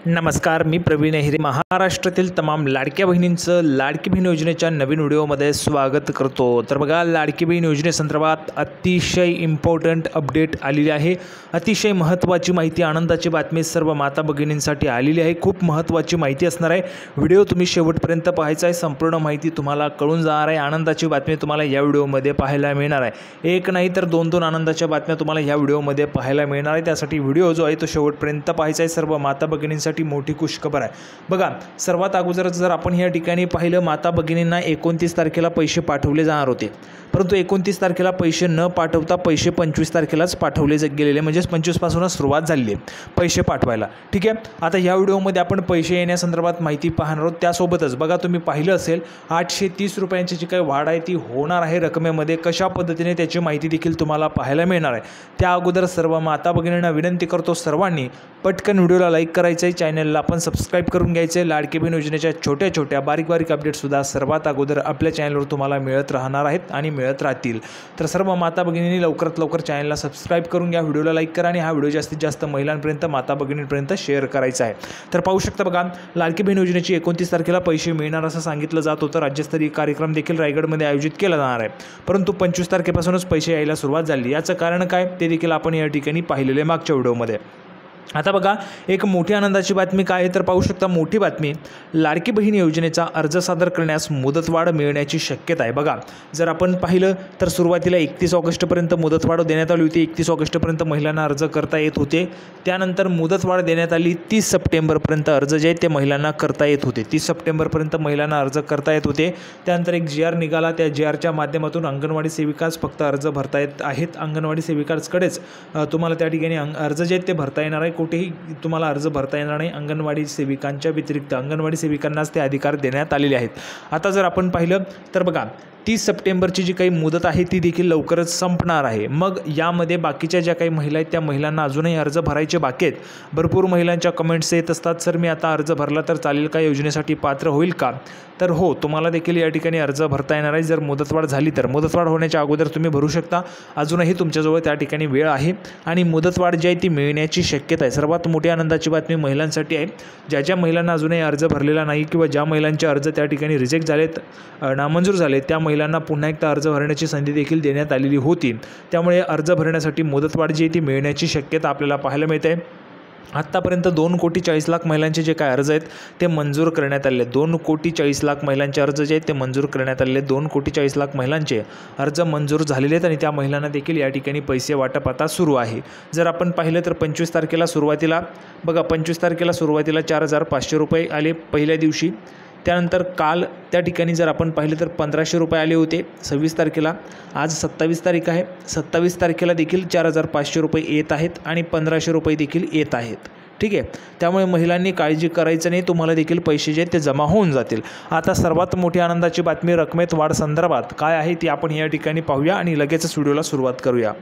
नमस्कार, मी प्रवीण अहिरे. महाराष्ट्रातील तमाम लाडक्या बहिणींचं लाडकी बहीण योजनेच्या नवीन व्हिडिओमध्ये स्वागत करतो. तर बघा, लाडकी बहीण योजनेसंदर्भात अतिशय इम्पॉर्टंट अपडेट आलेली आहे. अतिशय महत्त्वाची माहिती, आनंदाची बातमी सर्व माता भगिनींसाठी आलेली आहे. खूप महत्त्वाची माहिती असणार आहे. व्हिडिओ तुम्ही शेवटपर्यंत पाहायचा आहे. संपूर्ण माहिती तुम्हाला कळून जाणार आहे. आनंदाची बातमी तुम्हाला या व्हिडिओमध्ये पाहायला मिळणार आहे. एक नाही तर दोन आनंदाच्या बातम्या तुम्हाला या व्हिडिओमध्ये पाहायला मिळणार आहे. त्यासाठी व्हिडिओ जो आहे तो शेवटपर्यंत पाहायचा आहे. सर्व माता भगिनींसाठी मोठी खुशखबर आहे. बघा, सर्वात अगोदर जर आपण या ठिकाणी पाहिलं, माता भगिनींना 29 तारखेला पैसे पाठवले जाणार होते, परंतु 29 तारखेला पैसे न पाठवता पैसे 25 तारखेलाच पाठवले गेलेले, म्हणजेच 25 पासूनच सुरुवात झाली आहे पैसे पाठवायला. ठीक आहे, आता या व्हिडिओमध्ये आपण पैसे येण्यासंदर्भात माहिती पाहणार आहोत. त्यासोबतच बघा, तुम्ही पाहिलं असेल 830 रुपयांची जी काही वाढ आहे ती होणार आहे रकमेमध्ये. कशा पद्धतीने त्याची माहिती देखील तुम्हाला पाहायला मिळणार आहे. त्या अगोदर सर्व माता भगिनींना विनंती करतो, सर्वांनी पटकन व्हिडिओला लाईक करायचं आहे, चॅनलला आपण सबस्क्राईब करून घ्यायचं आहे. लाडकी बहीण योजनेच्या छोट्या बारीक अपडेटसुद्धा सर्वात अगोदर आपल्या चॅनलवर तुम्हाला मिळत राहणार आहेत आणि मिळत राहतील. तर सर्व माता भगिनींनी लवकरात लवकर चॅनलला सबस्क्राईब करून घ्या, व्हिडिओला लाईक करा आणि हा व्हिडिओ जास्तीत जास्त महिलांपर्यंत, माता भगिनींपर्यंत शेअर करायचा आहे. तर पाहू शकता, बघा, लाडकी बहीण योजनेची 29 तारखेला पैसे मिळणार असं सांगितलं जात होतं. राज्यस्तरीय कार्यक्रम देखील रायगडमध्ये आयोजित केला जाणार आहे, परंतु 25 तारखेपासूनच पैसे यायला सुरुवात झाली. याचं कारण काय ते देखील आपण या ठिकाणी पाहिलेले मागच्या व्हिडिओमध्ये. आता बघा, एक मोठी आनंदाची बातमी काय आहे तर पाहू शकता. मोठी बातमी, लाडकी बहीण योजनेचा अर्ज सादर करण्यास मुदतवाढ मिळण्याची शक्यता आहे. बघा, जर आपण पाहिलं तर सुरुवातीला 31 ऑगस्टपर्यंत मुदतवाढ देण्यात आली होती. 31 ऑगस्टपर्यंत महिलांना अर्ज करता येत होते. त्यानंतर मुदतवाढ देण्यात आली. 30 सप्टेंबरपर्यंत अर्ज जे आहेत ते महिलांना करता येत होते. 30 सप्टेंबरपर्यंत महिलांना अर्ज करता येत होते. त्यानंतर एक GR निघाला. त्या GRच्या माध्यमातून अंगणवाडी सेविकाच फक्त अर्ज भरता येत आहेत. अंगणवाडी सेविकांकडेच तुम्हाला त्या ठिकाणी अर्ज जे आहेत ते भरता येणार आहे. कुठेही तुम्हाला अर्ज भरता येणार नाही. अंगणवाडी सेविकांच्या व्यतिरिक्त अंगणवाडी सेविकांनाच ते अधिकार देण्यात आलेले आहेत. आता जर आपण पाहिलं तर बघा, 30 सप्टेंबरची जी काही मुदत आहे ती देखील लवकरच संपणार आहे. मग यामध्ये बाकीच्या ज्या काही महिला आहेत त्या महिलांना अजूनही अर्ज भरायचे बाकी आहेत. भरपूर महिलांच्या कमेंट्स येत असतात, सर मी आता अर्ज भरला तर चालेल का, योजनेसाठी पात्र होईल का? तर हो, तुम्हाला देखील या ठिकाणी अर्ज भरता येणार आहे. जर मुदतवाढ झाली तर मुदतवाढ होण्याच्या अगोदर तुम्ही भरू शकता. अजूनही तुमच्याजवळ त्या ठिकाणी वेळ आहे आणि मुदतवाढ जी आहे ती मिळण्याची शक्यता आहे. सर्वात मोठी आनंदाची बातमी महिलांसाठी आहे. ज्या महिलांना अजूनही अर्ज भरलेला नाही किंवा ज्या महिलांचे अर्ज त्या ठिकाणी रिजेक्ट झालेत, नामंजूर झाले, त्या महिलांना पुन्हा एकदा अर्ज भरण्याची संधी देखील देण्यात आलेली होती. त्यामुळे अर्ज भरण्यासाठी मुदतवाढ जी आहे ती मिळण्याची शक्यता आपल्याला पाहायला मिळते. आत्तापर्यंत 2,40,00,000 महिलांचे जे काय अर्ज आहेत ते मंजूर करण्यात आले. 2,40,00,000 महिलांचे अर्ज जे आहेत ते मंजूर करण्यात आलेले. 2,40,00,000 महिलांचे अर्ज मंजूर झालेले आहेत आणि त्या महिलांना देखील या ठिकाणी पैसे वाटप आता सुरू आहे. जर आपण पाहिलं तर 25 तारखेला सुरुवातीला बघा, 25 तारखेला सुरुवातीला 4,500 रुपये आले पहिल्या दिवशी. त्यानंतर काल त्या ठिकाणी जर आपण पाहिलं तर 1,500 रुपये आले होते 26 तारखेला. आज 27 तारीख आहे. 27 तारखेला देखील 4,500 रुपये येत आहेत आणि 1,500 रुपये देखील येत आहेत. ठीक आहे, त्यामुळे महिलांनी काळजी करायचं नाही, तुम्हाला देखील पैसे जे ते जमा होऊन जातील. आता सर्वात मोठी आनंदाची बातमी रकमेत वाढ संदर्भात काय आहे ती आपण या ठिकाणी पाहूया आणि लगेचच व्हिडिओला सुरुवात करूया.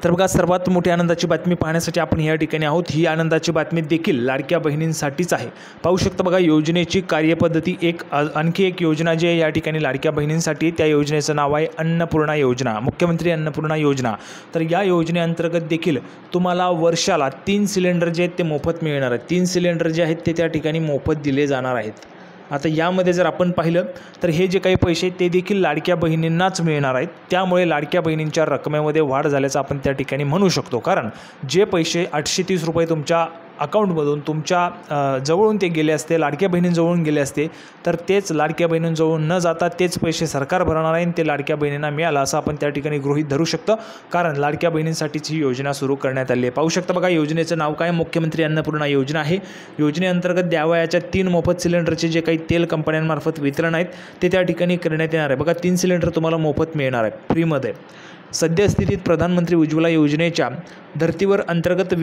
तर बघा, सर्वात मोठी आनंदाची बातमी पाहण्यासाठी आपण या ठिकाणी आहोत. ही आनंदाची बातमी देखील लाडक्या बहिणींसाठीच आहे. पाहू शकता, बघा, योजनेची कार्यपद्धती. आणखी एक योजना जी आहे या ठिकाणी लाडक्या बहिणींसाठी, त्या योजनेचं नाव आहे अन्नपूर्णा योजना, मुख्यमंत्री अन्नपूर्णा योजना. तर या योजनेअंतर्गत देखील तुम्हाला वर्षाला 3 सिलेंडर जे आहेत ते मोफत मिळणार आहेत. 3 सिलेंडर जे आहेत ते त्या ठिकाणी मोफत दिले जाणार आहेत. आता यामध्ये जर आपण पाहिलं तर हे जे काही पैसे ते देखील लाडक्या बहिणींनाच मिळणार आहेत. त्यामुळे लाडक्या बहिणींच्या रकमेमध्ये वाढ झाल्याचं आपण त्या ठिकाणी म्हणू शकतो. कारण जे पैसे 830 रुपये तुमच्या अकाउंटमधून तुमच्या जवळून ते गेले असते, लाडक्या बहिणींजवळून गेले असते, तर तेच लाडक्या बहिणींजवळून न जाता तेच पैसे सरकार भरणार आहे आणि ते लाडक्या बहिणींना मिळालं असं आपण त्या ठिकाणी गृहीत धरू शकतो. कारण लाडक्या बहिणींसाठीच ही योजना सुरू करण्यात आली आहे. पाहू शकता, बघा, योजनेचं नाव काय, मुख्यमंत्री अन्नपूर्णा योजना आहे. योजनेअंतर्गत द्यावयाच्या 3 मोफत सिलेंडरचे जे काही तेल कंपन्यांमार्फत वितरण आहेत ते त्या ठिकाणी करण्यात येणार आहे. बघा, 3 सिलेंडर तुम्हाला मोफत मिळणार आहे फ्रीमध्ये. सद्यस्थितीत प्रधानमंत्री उज्ज्वला योजनेच्या धर्तीवर अंतर्गत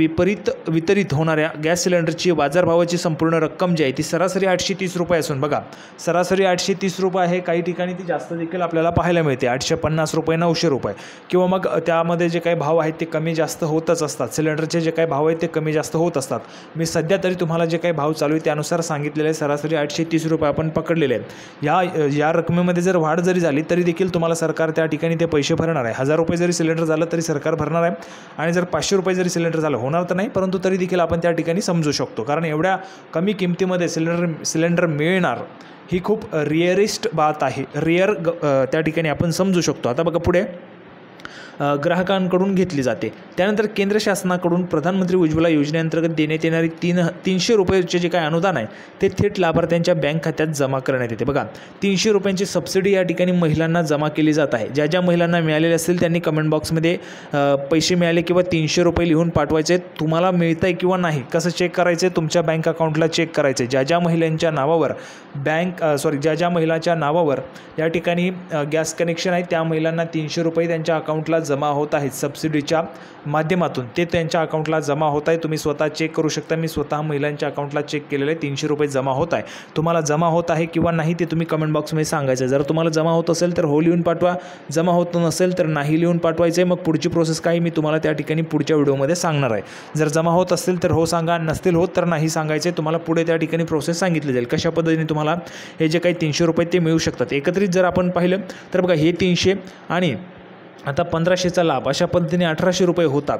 वितरित होणाऱ्या गॅस सिलेंडरची बाजारभावाची संपूर्ण रक्कम जी आहे ती सरासरी 830 रुपये असून, बघा, सरासरी 830 रुपये आहे. काही ठिकाणी ती जास्त देखील आपल्याला पाहायला मिळते. 850 रुपये, 900 रुपये किंवा मग त्यामध्ये जे काही भाव आहेत ते कमी जास्त होतच असतात. सिलेंडरचे जे काही भाव आहेत ते कमी जास्त होत असतात. मी सध्या तरी तुम्हाला जे काही भाव चालू आहे त्यानुसार सांगितलेले आहे. सरासरी 830 रुपये आपण पकडलेले आहेत. या रकमेमध्ये जर वाढ जरी झाली तरी देखील तुम्हाला सरकार त्या ठिकाणी ते पैसे भरणार आहे. 1000 रुपये जरी सिलेंडर झालं तरी सरकार भरणार आहे, आणि जर 500 रुपये जरी सिलेंडर झालं होणार तर नाही, परंतु तरी देखील आपण त्या ठिकाणी समजू शकतो, कारण एवढ्या कमी किमतीमध्ये सिलेंडर मिळणार ही खूप रिअरिस्ट बात आहे, त्या ठिकाणी आपण समजू शकतो. आता बघा पुढे ग्राहकांकडून घेतली जाते. त्यानंतर केंद्र शासनाकडून प्रधानमंत्री उज्ज्वला योजनेअंतर्गत देण्यात येणारी 300 रुपयाचे जे काही अनुदान आहे ते थेट लाभार्थ्यांच्या बँक खात्यात जमा करण्यात येते. बघा 300 रुपयांची सबसिडी या ठिकाणी महिलांना जमा केली जात आहे. ज्या ज्या महिलांना मिळालेले असतील त्यांनी कमेंट बॉक्समध्ये पैसे मिळाले किंवा 300 रुपये लिहून पाठवायचे. तुम्हाला मिळतं आहे किंवा नाही कसं चेक करायचं आहे, तुमच्या बँक अकाउंटला चेक करायचं आहे. ज्या ज्या महिलांच्या नावावर ज्या ज्या महिलाच्या नावावर या ठिकाणी गॅस कनेक्शन आहे त्या महिलांना 300 रुपये त्यांच्या अकाउंटला जमा होत आहेत सबसिडीच्या माध्यमातून, ते त्यांच्या अकाउंटला जमा होत आहे. तुम्ही स्वतः चेक करू शकता. मी स्वतः महिलांच्या अकाउंटला चेक केलेले 300 रुपये जमा होत आहे. तुम्हाला जमा होत आहे किंवा नाही ते तुम्ही कमेंट बॉक्समध्ये सांगायचं. जर तुम्हाला जमा होत असेल तर हो लिहून पाठवा, जमा होत नसेल तर नाही लिहून पाठवायचं आहे. मग पुढची प्रोसेस काय मी तुम्हाला त्या ठिकाणी पुढच्या व्हिडिओमध्ये सांगणार आहे. जर जमा होत असेल तर हो सांगा, नसतील होत तर नाही सांगायचे. तुम्हाला पुढे त्या ठिकाणी प्रोसेस सांगितली जाईल कशा पद्धतीने तुम्हाला हे जे काही 300 रुपये ते मिळू शकतात. एकत्रित जर आपण पाहिलं तर बघा हे 300 आणि आता 1500चा लाभ अशा पद्धतीने 1800 रुपये होतात.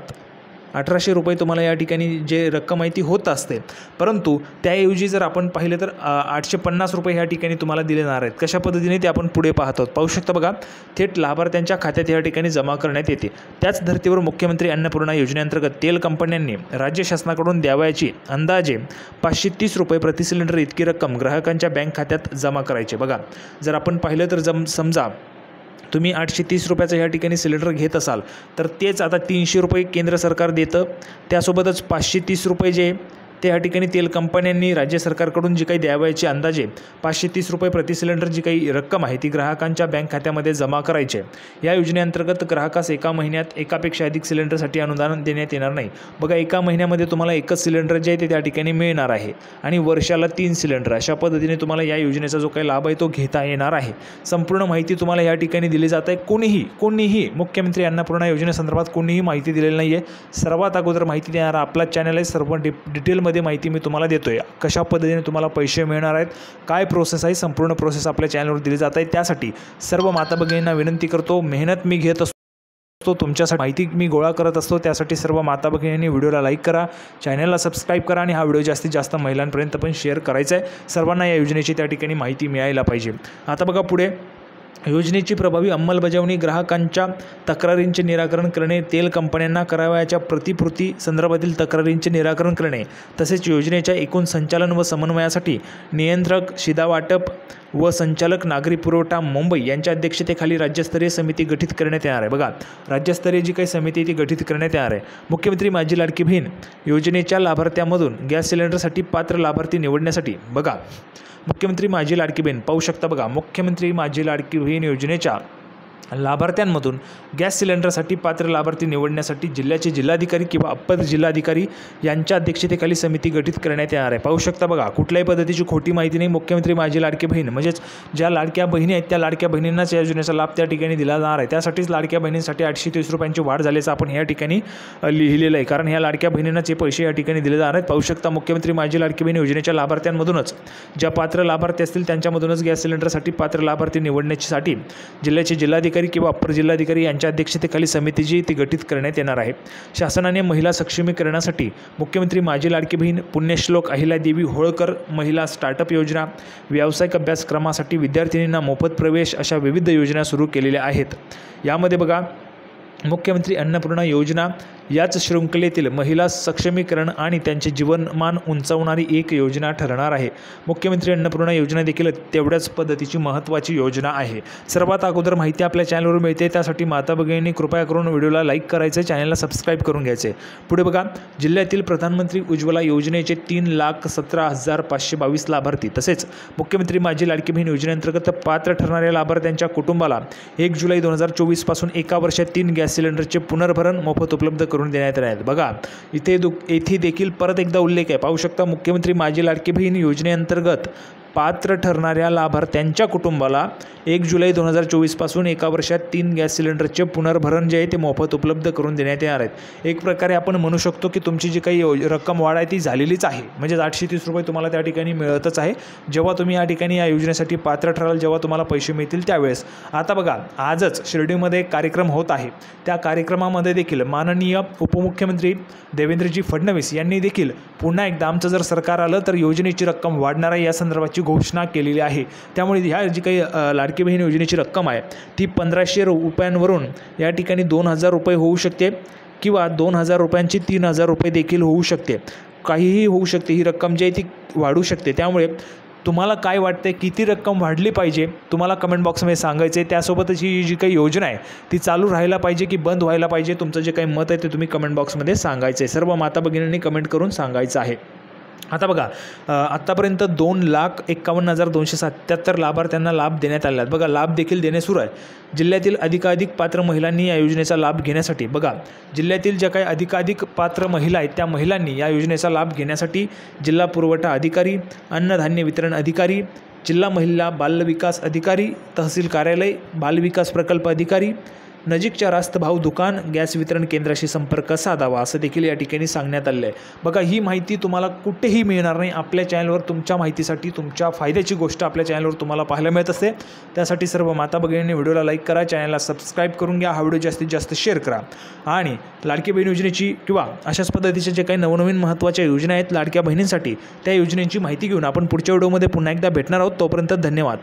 1800 रुपये तुम्हाला या ठिकाणी जे रक्कम आहे ती होत असते, परंतु त्याऐवजी जर आपण पाहिलं तर 850 रुपये ह्या ठिकाणी तुम्हाला दिले जाणार आहेत. कशा पद्धतीने ते आपण पुढे पाहत आहोत. पाहू शकता बघा थेट लाभार्थ्यांच्या खात्यात या ठिकाणी जमा करण्यात येते. त्याच धर्तीवर मुख्यमंत्री अन्नपूर्णा योजनेअंतर्गत तेल कंपन्यांनी राज्य शासनाकडून द्यावयाची अंदाजे 530 रुपये प्रति सिलेंडर इतकी रक्कम ग्राहकांच्या बँक खात्यात जमा करायची. बघा जर आपण पाहिलं तर समजा तुम्ही 830 रुपयाचं ह्या ठिकाणी सिलेंडर घेत असाल तर तेच आता 300 रुपये केंद्र सरकार देतं, त्यासोबतच 530 रुपये जे ते ह्या ठिकाणी तेल कंपन्यांनी राज्य सरकारकडून जी काही द्यावयाची अंदाजे 530 रुपये प्रति सिलेंडर जी काही रक्कम आहे ती ग्राहकांच्या बँक खात्यामध्ये जमा करायची आहे. या योजनेअंतर्गत ग्राहकास एका महिन्यात एकापेक्षा अधिक सिलेंडरसाठी अनुदान देण्यात येणार नाही. बघा एका महिन्यामध्ये तुम्हाला एकच सिलेंडर जे आहे ते त्या ठिकाणी मिळणार आहे आणि वर्षाला 3 सिलेंडर अशा पद्धतीने तुम्हाला या योजनेचा जो काही लाभ आहे तो घेता येणार आहे. संपूर्ण माहिती तुम्हाला या ठिकाणी दिली जात आहे. कोणीही मुख्यमंत्री अन्नपूर्णा योजनेसंदर्भात कोणीही माहिती दिलेली नाही आहे. सर्वात अगोदर माहिती देणारा आपला चॅनल आहे. सर्व डिटेलमध्ये माहिती मी तुम्हाला देतोय. कशा पद्धतीने तुम्हाला पैसे मिळणार आहेत, काय प्रोसेस आहे, संपूर्ण प्रोसेस आपल्या चॅनलवर दिली जात आहे. त्यासाठी सर्व माता भगिनींना विनंती करतो, मेहनत मी घेत असतो, तुमच्यासाठी माहिती मी गोळा करत असतो. त्यासाठी सर्व माता भगिनींनी व्हिडिओला लाईक करा, चॅनलला सबस्क्राईब करा आणि हा व्हिडिओ जास्तीत जास्त महिलांपर्यंत पण शेअर करायचा आहे. सर्वांना या योजनेची त्या ठिकाणी माहिती मिळायला पाहिजे. आता बघा पुढे योजनेची प्रभावी अंमलबजावणी, ग्राहकांच्या तक्रारींचे निराकरण करणे, तेल कंपन्यांना करावयाच्या प्रतिपूर्ती संदर्भातील तक्रारींचे निराकरण करणे, तसेच योजनेच्या एकूण संचालन व समन्वयासाठी नियंत्रक, शिधावाटप व संचालक नागरी पुरवठा मुंबई यांच्या अध्यक्षतेखाली राज्यस्तरीय समिती गठीत करण्यात येणार आहे. बघा राज्यस्तरीय जी काही समिती ती गठीत करण्यात येणार आहे. मुख्यमंत्री माझी लाडकी बहीण योजनेच्या लाभार्थ्यांमधून गॅस सिलेंडरसाठी पात्र लाभार्थी निवडण्यासाठी बघा मुख्यमंत्री माझी लाडकी बहीण पाहू शकता. बघा मुख्यमंत्री माझी लाडकी बहीण योजनेच्या लाभार्थ्यांमधून गॅस सिलेंडरसाठी पात्र लाभार्थी निवडण्यासाठी जिल्ह्याचे जिल्हाधिकारी किंवा अप्पर जिल्हाधिकारी यांच्या अध्यक्षतेखाली समिती गठीत करण्यात येणार आहे. पाहू शकता बघा कुठल्याही पद्धतीची खोटी माहिती नाही. मुख्यमंत्री माझी लाडकी बहीण म्हणजेच ज्या लाडक्या बहिणी आहेत त्या लाडक्या बहिणींनाच या योजनेचा लाभ त्या ठिकाणी दिला जाणार आहे. त्यासाठीच लाडक्या बहिणींसाठी 830 रुपयांची वाढ झाल्याचं आपण या ठिकाणी लिहिलेलं आहे, कारण ह्या लाडक्या बहिणींनाच हे पैसे या ठिकाणी दिले जाणार आहेत. पाहू शकता मुख्यमंत्री माझी लाडकी बहीण योजनेच्या लाभार्थ्यांमधूनच ज्या पात्र लाभार्थी असतील त्यांच्यामधूनच गॅस सिलेंडरसाठी पात्र लाभार्थी निवडण्यासाठी जिल्ह्याचे जिल्हाधिकारी किंवा अप्पर जिल्हाधिकारी यांच्या अध्यक्षतेखाली समिती जी ती गठीत करण्यात येणार आहे. शासनाने महिला सक्षमीकरणासाठी मुख्यमंत्री माझी लाडकी बहीण, पुण्यश्लोक अहिल्यादेवी होळकर महिला स्टार्टअप योजना, व्यावसायिक अभ्यासक्रमासाठी विद्यार्थिनींना मोफत प्रवेश अशा विविध योजना सुरू केलेल्या आहेत. यामध्ये बघा मुख्यमंत्री अन्नपूर्णा योजना याच शृंखलेतील महिला सक्षमीकरण आणि त्यांचे जीवनमान उंचावणारी एक योजना ठरणार आहे. मुख्यमंत्री अन्नपूर्णा योजना देखील तेवढ्याच पद्धतीची महत्त्वाची योजना आहे. सर्वात अगोदर माहिती आपल्या चॅनलवर मिळते, त्यासाठी माता भगिनींनी कृपया करून व्हिडिओला लाईक करायचं, चॅनलला सबस्क्राईब करून घ्यायचे. पुढे बघा जिल्ह्यातील प्रधानमंत्री उज्ज्वला योजनेचे 3,17,522 लाभार्थी तसेच मुख्यमंत्री माझी लाडकी बहीण योजनेअंतर्गत पात्र ठरणाऱ्या लाभार्थ्यांच्या कुटुंबाला 1 जुलै 2024 पासून एका वर्षात 3 गॅस सिलेंडरचे पुनर्भरण मोफत उपलब्ध करून देण्यात येणार आहेत. बघा येथे देखील परत एकदा उल्लेख आहे. पाहू शकता मुख्यमंत्री माझी लाडकी बहीण योजनेअंतर्गत पात्र ठरणाऱ्या लाभार्थ्यांच्या कुटुंबाला 1 जुलै 2024 पासून एका वर्षात 3 गॅस सिलेंडरचे पुनर्भरण जे आहे ते मोफत उपलब्ध करून देण्यात येणार आहेत। एक प्रकारे आपण म्हणू शकतो की तुमची जी काही रक्कम वाढ आहे ती झालेलीच आहे, म्हणजे 830 रुपये तुम्हाला त्या ठिकाणी मिळतच आहे जेव्हा तुम्ही या ठिकाणी या योजनेसाठी पात्र ठराल, जेव्हा तुम्हाला पैसे मिळतील त्यावेळेस। आता बघा, आजच शिर्डीमध्ये एक कार्यक्रम होत आहे, त्या कार्यक्रमामध्ये देखील माननीय उपमुख्यमंत्री देवेंद्रजी फडणवीस यांनी देखील पुन्हा एकदा आमचं जर सरकार आलं तर योजनेची रक्कम वाढणार आहे या संदर्भाची घोषणा केलेली आहे। त्यामुळे ह्या जी काही लाडकी बहीण योजनेची रक्कम आहे ती 1500 रुपयांवरून या ठिकाणी 2000 रुपये होऊ शकते किंवा 2000 रुपयांची 3000 रुपये देखील होऊ शकते, काहीही होऊ शकते। ही रक्कम जी आहे ती वाढू शकते। त्यामुळे तुम्हाला काय वाटते, किती रक्कम वाढली पाहिजे तुम्हाला कमेंट बॉक्समध्ये सांगायचं आहे। त्यासोबतच ही जी काही योजना आहे ती चालू राहायला पाहिजे की बंद व्हायला पाहिजे, तुमचं जे काही मत आहे ते तुम्ही कमेंट बॉक्समध्ये सांगायचं आहे। सर्व माता भगिनींनी कमेंट करून सांगायचं आहे। आता बघा, आत्तापर्यंत 2,51,277 लाभार्थ्यांना लाभ देण्यात आले आहेत। बघा, लाभ देखील देणे सुरू आहे। जिल्ह्यातील अधिकाधिक पात्र महिलांनी या योजनेचा लाभ घेण्यासाठी, बघा, जिल्ह्यातील ज्या काही अधिकाधिक पात्र महिला आहेत त्या महिलांनी या योजनेचा लाभ घेण्यासाठी जिल्हा पुरवठा अधिकारी, अन्नधान्य वितरण अधिकारी, जिल्हा महिला बाल विकास अधिकारी, तहसील कार्यालय, बाल विकास प्रकल्प अधिकारी, नजीकच्या रास्त भाव दुकान, गॅस वितरण केंद्राशी संपर्क साधावा असं देखील या ठिकाणी सांगण्यात आलं आहे। बघा, ही माहिती तुम्हाला कुठेही मिळणार नाही, आपल्या चॅनलवर तुमच्या माहितीसाठी, तुमच्या फायद्याची गोष्ट आपल्या चॅनलवर तुम्हाला पाहायला मिळत असते। त्यासाठी सर्व माता भगिनींनी व्हिडिओला लाईक करा, चॅनलला सबस्क्राईब करून घ्या, हा व्हिडिओ जास्तीत जास्त शेअर करा आणि लाडकी बहीण योजनेची किंवा अशाच पद्धतीचे जे काही नवनवीन महत्त्वाच्या योजना आहेत लाडक्या बहिणींसाठी त्या योजनेची माहिती घेऊन आपण पुढच्या व्हिडिओमध्ये पुन्हा एकदा भेटणार आहोत। तोपर्यंत धन्यवाद।